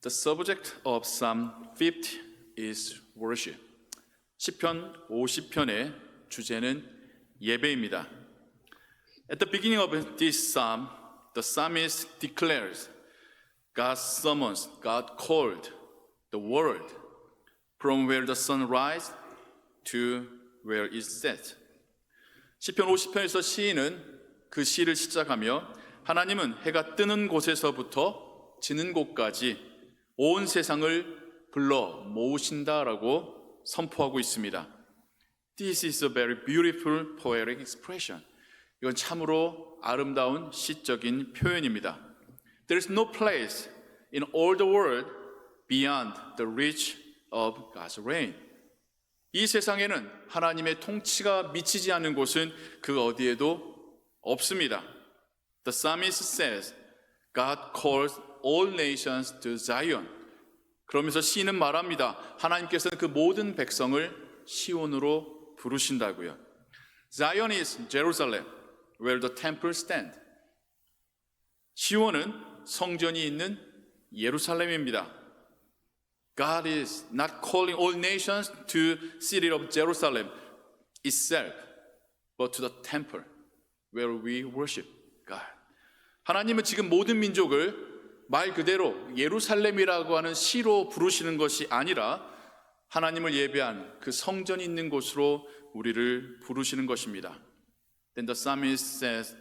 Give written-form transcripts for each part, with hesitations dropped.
The subject of Psalm 50 is worship. 시편 50편의 주제는 예배입니다. At the beginning of this psalm, the psalmist declares God summons, God called the world from where the sun rises to where it sets. 시편 50편에서 시인은 그 시를 시작하며 하나님은 해가 뜨는 곳에서부터 지는 곳까지 온 세상을 불러 모으신다라고 선포하고 있습니다. This is a very beautiful poetic expression. 이건 참으로 아름다운 시적인 표현입니다. There is no place in all the world beyond the reach of God's reign. 이 세상에는 하나님의 통치가 미치지 않는 곳은 그 어디에도 없습니다. The psalmist says, God calls all nations to Zion. 그러면서 시인은 말합니다. 하나님께서는 그 모든 백성을 시온으로 부르신다고요. Zion is Jerusalem, where the temple stands. 시온은 성전이 있는 예루살렘입니다. God is not calling all nations to city of Jerusalem itself, but to the temple where we worship God. 하나님은 지금 모든 민족을 말 그대로 예루살렘이라고 하는 시로 부르시는 것이 아니라 하나님을 예배한 그 성전이 있는 곳으로 우리를 부르시는 것입니다. Then the psalmist says,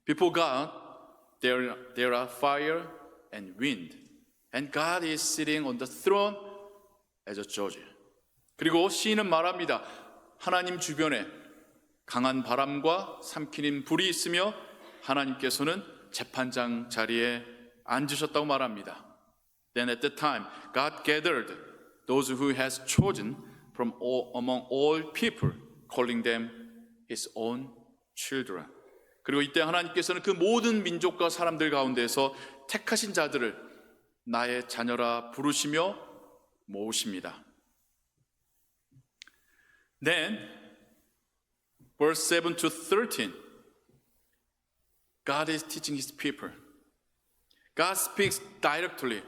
before God there are fire and wind, and God is sitting on the throne as a judge. 그리고 시인은 말합니다. 하나님 주변에 강한 바람과 삼키는 불이 있으며 하나님께서는 재판장 자리에 앉으셨다고 말합니다. Then at that time, God gathered those who has chosen from among all people, calling them His own children. 그리고 이때 하나님께서는 그 모든 민족과 사람들 가운데서 택하신 자들을 나의 자녀라 부르시며 모으십니다. Then, verse 7 to 13, God is teaching His people. God speaks directly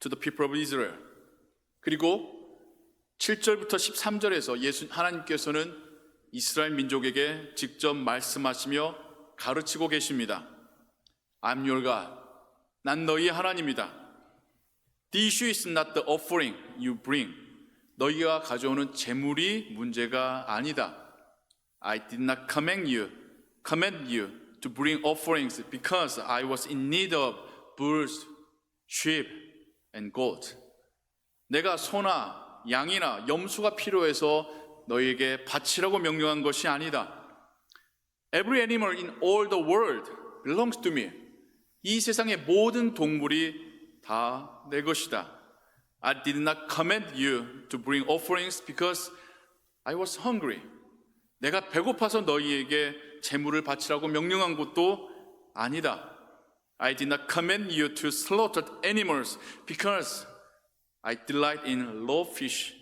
to the people of Israel. 그리고 7절부터 13절에서 하나님께서는 이스라엘 민족에게 직접 말씀하시며 가르치고 계십니다. I'm your God. 난 너희의 하나님이다. The issue is not the offering you bring. 너희가 가져오는 제물이 문제가 아니다. I did not command you to bring offerings because I was in need of bulls, sheep, and goat. 내가 소나 양이나 염소가 필요해서 너희에게 바치라고 명령한 것이 아니다. Every animal in all the world belongs to me. 이 세상의 모든 동물이 다 내 것이다. I did not command you to bring offerings because I was hungry. 내가 배고파서 너희에게 제물을 바치라고 명령한 것도 아니다. I did not command you to slaughter animals because I delight in raw fish,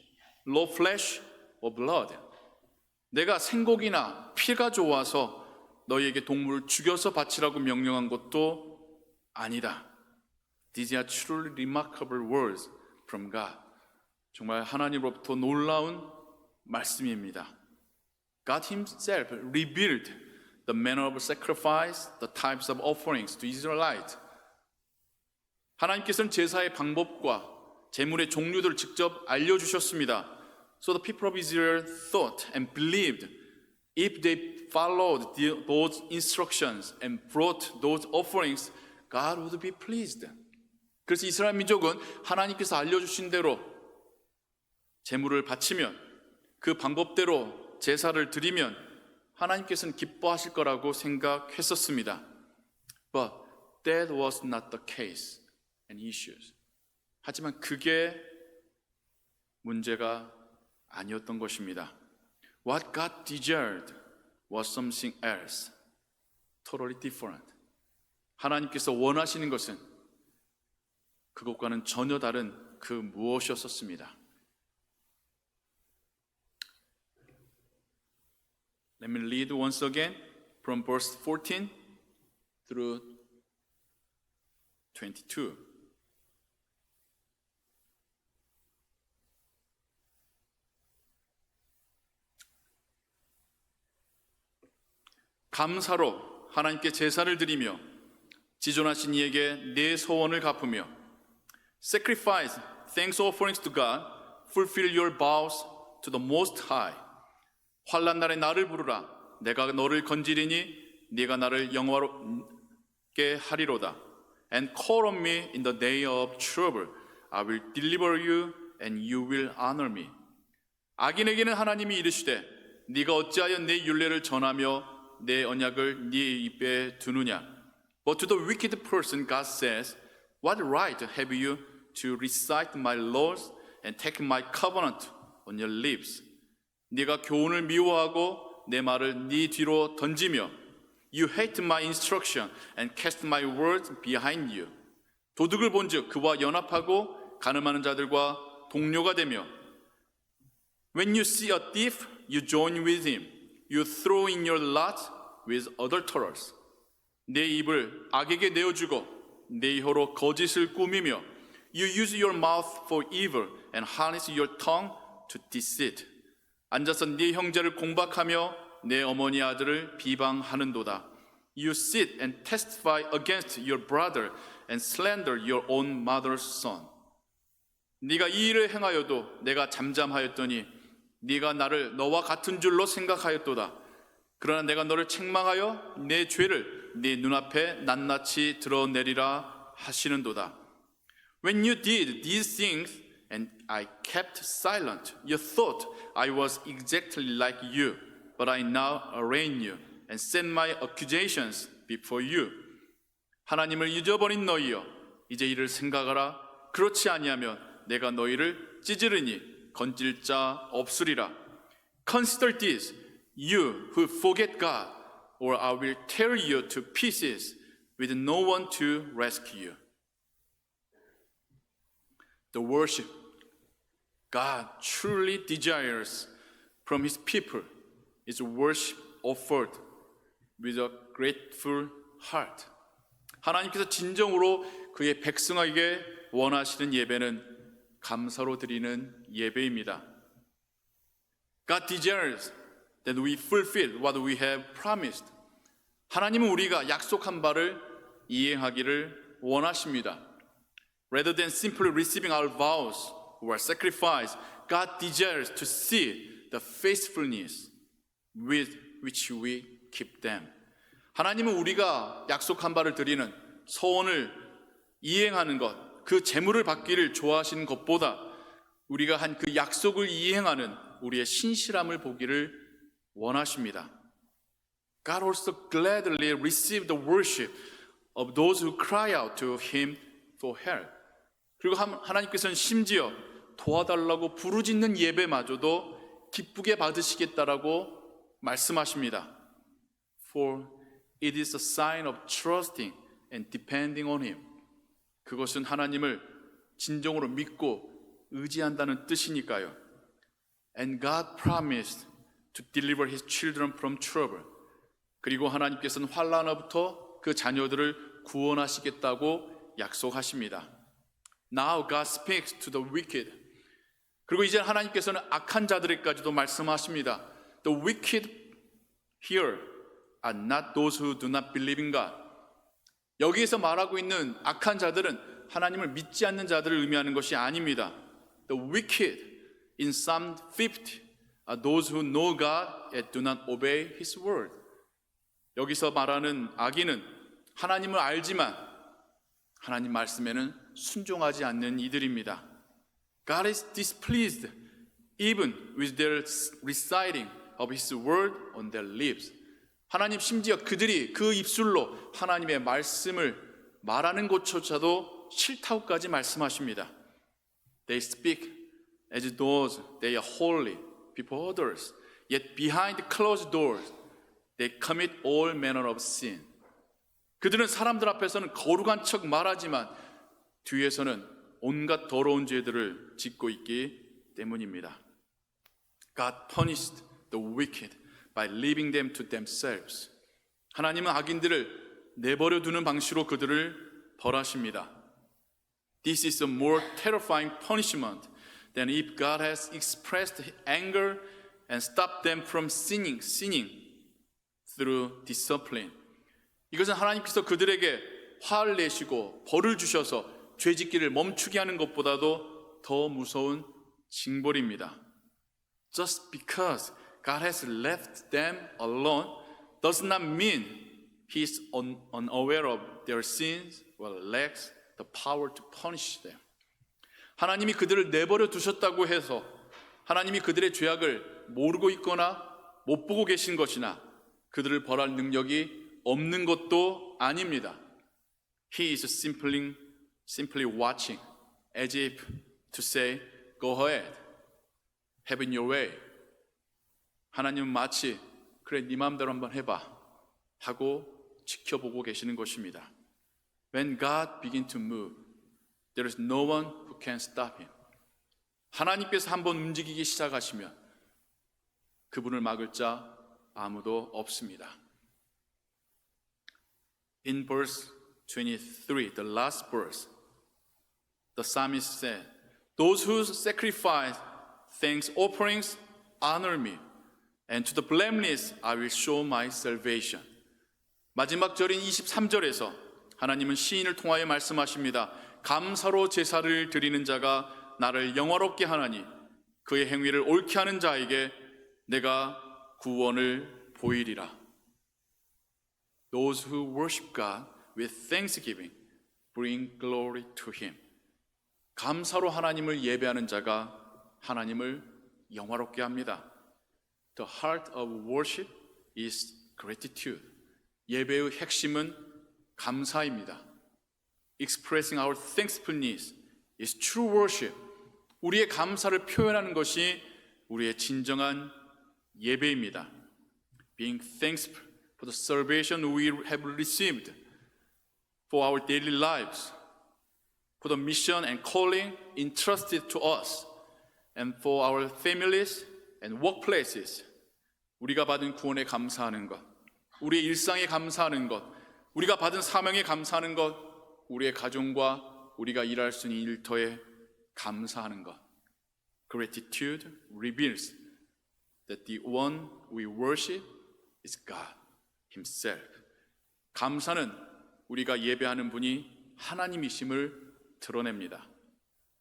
raw flesh or blood. 내가 생고기나 피가 좋아서 너희에게 동물을 죽여서 바치라고 명령한 것도 아니다. These are truly remarkable words from God. 정말 하나님으로부터 놀라운 말씀입니다. God Himself revealed the manner of sacrifice, the types of offerings to Israelites. 하나님께서는 제사의 방법과 제물의 종류들을 직접 알려주셨습니다. So the people of Israel thought and believed if they followed those instructions and brought those offerings, God would be pleased. 그래서 이스라엘 민족은 하나님께서 알려주신 대로 제물을 바치면 그 방법대로 제사를 드리면 하나님께서는 기뻐하실 거라고 생각했었습니다. But that was not the case and issues. 하지만 그게 문제가 아니었던 것입니다. What God desired was something else, totally different. 하나님께서 원하시는 것은 그것과는 전혀 다른 그 무엇이었었습니다. Let me read once again from verse 14 through 22. 감사로 하나님께 제사를 드리며 지존하신 이에게 내 소원을 갚으며 Sacrifice thanks offerings to God, fulfill your vows to the Most High. 환난 날에 나를 부르라. 내가 너를 건지리니 네가 나를 영화롭게 하리로다. And call on me in the day of trouble. I will deliver you and you will honor me. 악인에게는 하나님이 이르시되 네가 어찌하여 내 율례를 전하며 내 언약을 네 입에 두느냐. But to the wicked person God says, What right have you to recite my laws and take my covenant on your lips? 네가 교훈을 미워하고 내 말을 네 뒤로 던지며 You hate my instruction and cast my words behind you. 도둑을 본즉 그와 연합하고 가늠하는 자들과 동료가 되며 When you see a thief, you join with him. You throw in your lot with adulterers. 내 입을 악에게 내어주고 내 혀로 거짓을 꾸미며 You use your mouth for evil and harness your tongue to deceit. 앉아서 네 형제를 공박하며 내 어머니 아들을 비방하는도다. You sit and testify against your brother and slander your own mother's son. 네가 이 일을 행하여도 내가 잠잠하였더니 네가 나를 너와 같은 줄로 생각하였도다. 그러나 내가 너를 책망하여 내 죄를 네 눈앞에 낱낱이 드러내리라 하시는도다. When you did these things and I kept silent, you thought I was exactly like you, but I now arraign you and set my accusations before you. 하나님을 잊어버린 너희여, 이제 이를 생각하라. 그렇지 아니하면 내가 너희를 찌르니 건질 자 없으리라. Consider this, you who forget God, or I will tear you to pieces with no one to rescue you. The worship God truly desires from His people is worship offered with a grateful heart. 하나님께서 진정으로 그의 백성에게 원하시는 예배는 감사로 드리는 예배입니다. God desires that we fulfill what we have promised. 하나님은 우리가 약속한 바를 이행하기를 원하십니다. Rather than simply receiving our vows or sacrifice, God desires to see the faithfulness with which we keep them. 하나님은 우리가 약속한 바를 드리는 소원을 이행하는 것, 그 재물을 받기를 좋아하시는 것보다 우리가 한 그 약속을 이행하는 우리의 신실함을 보기를 원하십니다. God also gladly receives the worship of those who cry out to Him for help. 그리고 하나님께서는 심지어 도와달라고 부르짖는 예배마저도 기쁘게 받으시겠다라고 말씀하십니다. For it is a sign of trusting and depending on Him. 그것은 하나님을 진정으로 믿고 의지한다는 뜻이니까요. And God promised to deliver His children from trouble. 그리고 하나님께서는 환난으로부터 그 자녀들을 구원하시겠다고 약속하십니다. Now God speaks to the wicked. 그리고 이제 하나님께서는 악한 자들에게까지도 말씀하십니다. The wicked here are not those who do not believe in God. 여기에서 말하고 있는 악한 자들은 하나님을 믿지 않는 자들을 의미하는 것이 아닙니다. The wicked in Psalm 50 are those who know God and do not obey His word. 여기서 말하는 악인은 하나님을 알지만 하나님 말씀에는 순종하지 않는 이들입니다. God is displeased even with their reciting of His word on their lips. 하나님 심지어 그들이 그 입술로 하나님의 말씀을 말하는 것조차도 싫다고까지 말씀하십니다. They speak as though they are holy before others, yet behind closed doors they commit all manner of sin. 그들은 사람들 앞에서는 거룩한 척 말하지만 뒤에서는 온갖 더러운 죄들을 짓고 있기 때문입니다. God punished the wicked by leaving them to themselves. 하나님은 악인들을 내버려 두는 방식으로 그들을 벌하십니다. This is a more terrifying punishment than if God has expressed anger and stopped them from sinning through discipline. 이것은 하나님께서 그들에게 화를 내시고 벌을 주셔서 죄짓기를 멈추게 하는 것보다도 더 무서운 징벌입니다. Just because God has left them alone does not mean He is unaware of their sins or lacks the power to punish them. 하나님이 그들을 내버려 두셨다고 해서 하나님이 그들의 죄악을 모르고 있거나 못 보고 계신 것이나 그들을 벌할 능력이 없는 것도 아닙니다. He is simply watching as if to say, go ahead, have it your way. 하나님은 마치 그래 네 마음대로 한번 해봐 하고 지켜보고 계시는 것입니다. When God begins to move, there is no one who can stop him. 하나님께서 한번 움직이기 시작하시면 그분을 막을 자 아무도 없습니다. In verse 23, the last verse, the psalmist said, those who sacrifice thanks offerings honor me, and to the blameless I will show my salvation. 마지막 절인 23절에서 하나님은 시인을 통하여 말씀하십니다. 감사로 제사를 드리는 자가 나를 영화롭게 하나니 그의 행위를 옳게 하는 자에게 내가 구원을 보이리라. Those who worship God with thanksgiving bring glory to Him. 감사로 하나님을 예배하는 자가 하나님을 영화롭게 합니다. The heart of worship is gratitude. 예배의 핵심은 감사입니다. Expressing our thankfulness is true worship. 우리의 감사를 표현하는 것이 우리의 진정한 예배입니다. Being thankful for the salvation we have received, for our daily lives, for the mission and calling entrusted to us, and for our families and workplaces. 우리가 받은 구원에 감사하는 것, 우리의 일상에 감사하는 것, 우리가 받은 사명에 감사하는 것, 우리의 가정과 우리가 일할 수 있는 일터에 감사하는 것. Gratitude reveals that the one we worship is God Himself. 감사는 우리가 예배하는 분이 하나님이심을 드러냅니다.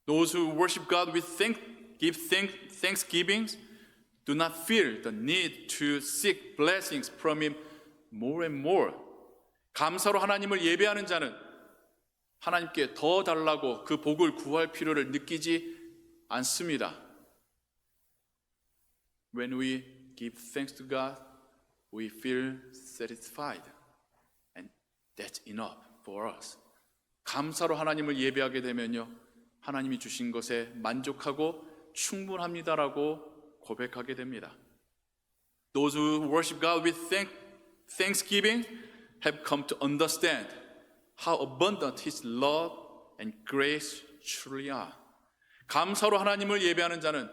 Those who worship God with thanksgivings do not feel the need to seek blessings from Him more and more. 감사로 하나님을 예배하는 자는 하나님께 더 달라고 그 복을 구할 필요를 느끼지 않습니다. When we give thanks to God, we feel satisfied, and that's enough for us. 감사로 하나님을 예배하게 되면요, 하나님이 주신 것에 만족하고 충분합니다라고 고백하게 됩니다. Those who worship God with thanksgiving have come to understand how abundant His love and grace truly are. 감사로 하나님을 예배하는 자는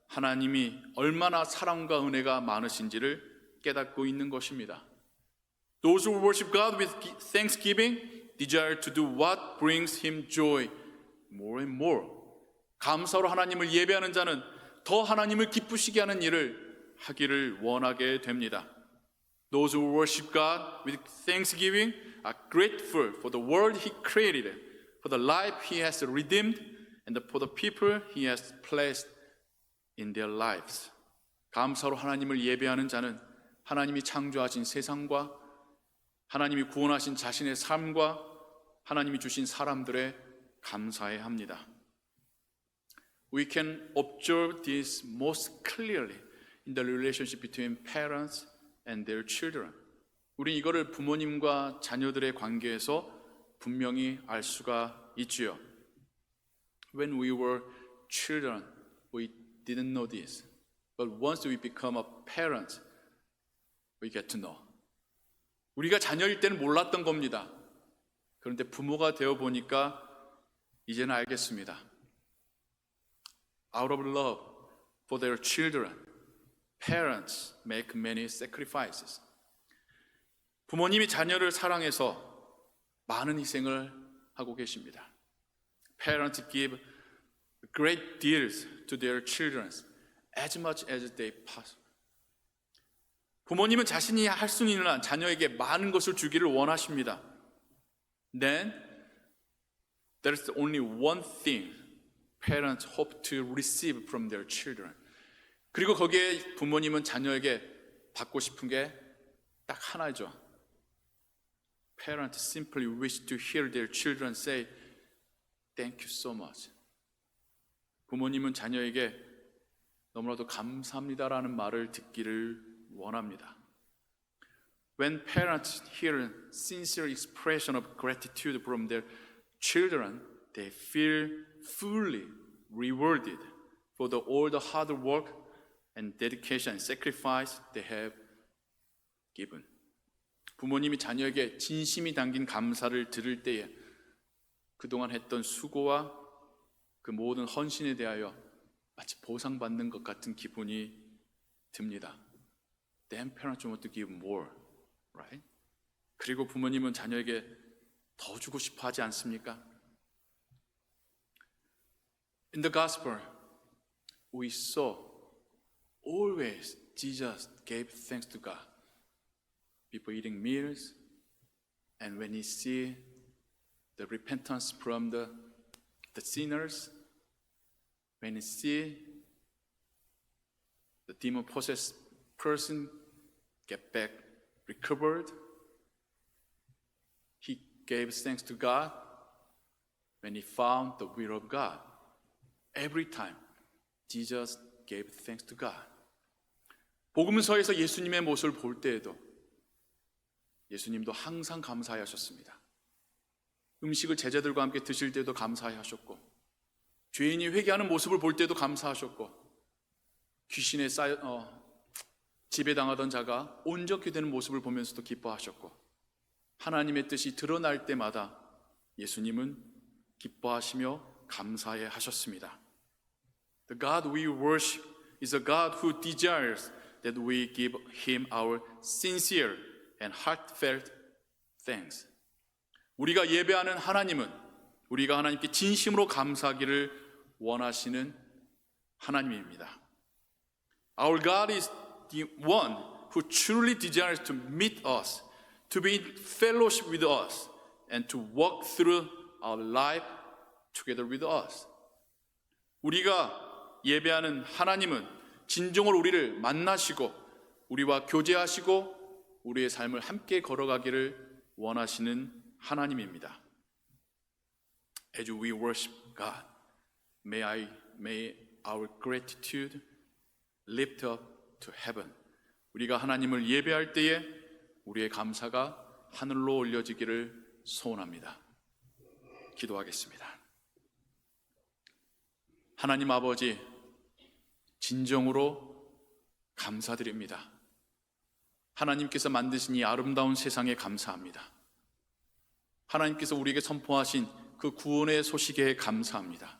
하나님이 얼마나 사랑과 은혜가 많으신지를 깨닫고 있는 것입니다. Those who worship God with thanksgiving desire to do what brings Him joy more and more. 감사로 하나님을 예배하는 자는 더 하나님을 기쁘시게 하는 일을 하기를 원하게 됩니다. Those who worship God with thanksgiving are grateful for the world He created, for the life He has redeemed, and for the people He has placed in their lives. 감사로 하나님을 예배하는 자는 하나님이 창조하신 세상과 하나님이 구원하신 자신의 삶과 하나님이 주신 사람들에 감사해야 합니다. We can observe this most clearly in the relationship between parents and their children. 우리 이거를 부모님과 자녀들의 관계에서 분명히 알 수가 있지요. When we were children, we didn't know this. But once we become a parent, we get to know. 우리가 자녀일 때는 몰랐던 겁니다. 그런데 부모가 되어 보니까 이제는 알겠습니다. Out of love for their children, parents make many sacrifices. 부모님이 자녀를 사랑해서 많은 희생을 하고 계십니다. Parents give great deals to their children as much as they possible. 부모님은 자신이 할 수 있는 한 자녀에게 많은 것을 주기를 원하십니다. Then there's only one thing parents hope to receive from their children. 그리고 거기에 부모님은 자녀에게 받고 싶은 게 딱 하나죠. Parents simply wish to hear their children say, "Thank you so much." 부모님은 자녀에게 너무나도 감사합니다라는 말을 듣기를 원합니다. When parents hear sincere expression of gratitude from their children, they feel fully rewarded for all the hard work and dedication and sacrifice they have given. 부모님이 자녀에게 진심이 담긴 감사를 들을 때에 그동안 했던 수고와 그 모든 헌신에 대하여 마치 보상받는 것 같은 기분이 듭니다. Then parents want to give more, right? 그리고 부모님은 자녀에게 더 주고 싶어 하지 않습니까? In the gospel, we saw always Jesus gave thanks to God before eating meals, and when he see the repentance from the sinners, when he see the demon-possessed person get back recovered, he gave thanks to God when he found the will of God. Every time, Jesus gave thanks to God. 복음서에서 예수님의 모습을 볼 때에도 예수님도 항상 감사하셨습니다. 음식을 제자들과 함께 드실 때도 감사하셨고, 죄인이 회개하는 모습을 볼 때도 감사하셨고, 귀신에 지배당하던 자가 온전케 되는 모습을 보면서도 기뻐하셨고, 하나님의 뜻이 드러날 때마다 예수님은 기뻐하시며 감사해 하셨습니다. The God we worship is a God who desires that we give Him our sincere and heartfelt thanks. 우리가 예배하는 하나님은 우리가 하나님께 진심으로 감사하기를 원하시는 하나님입니다. Our God is the one who truly desires to meet us, to be in fellowship with us, and to walk through our life together with us. 우리가 예배하는 하나님은 진정으로 우리를 만나시고 우리와 교제하시고 우리의 삶을 함께 걸어가기를 원하시는 하나님입니다. As we worship God, may our gratitude lift up to heaven. 우리가 하나님을 예배할 때에 우리의 감사가 하늘로 올려지기를 소원합니다. 기도하겠습니다. 하나님 아버지, 진정으로 감사드립니다. 하나님께서 만드신 이 아름다운 세상에 감사합니다. 하나님께서 우리에게 선포하신 그 구원의 소식에 감사합니다.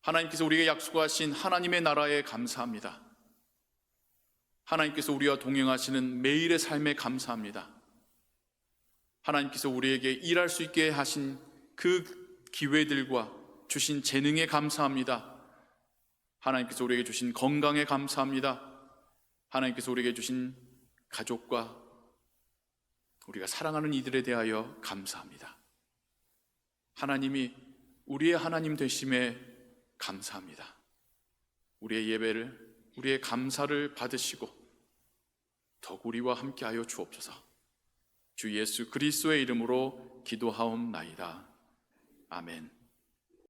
하나님께서 우리에게 약속하신 하나님의 나라에 감사합니다. 하나님께서 우리와 동행하시는 매일의 삶에 감사합니다. 하나님께서 우리에게 일할 수 있게 하신 그 기회들과 주신 재능에 감사합니다. 하나님께서 우리에게 주신 건강에 감사합니다. 하나님께서 우리에게 주신 가족과 우리가 사랑하는 이들에 대하여 감사합니다. 하나님이 우리의 하나님 되심에 감사합니다. 우리의 예배를, 우리의 감사를 받으시고 더욱 우리와 함께하여 주옵소서. 주 예수 그리스도의 이름으로 기도하옵나이다. 아멘.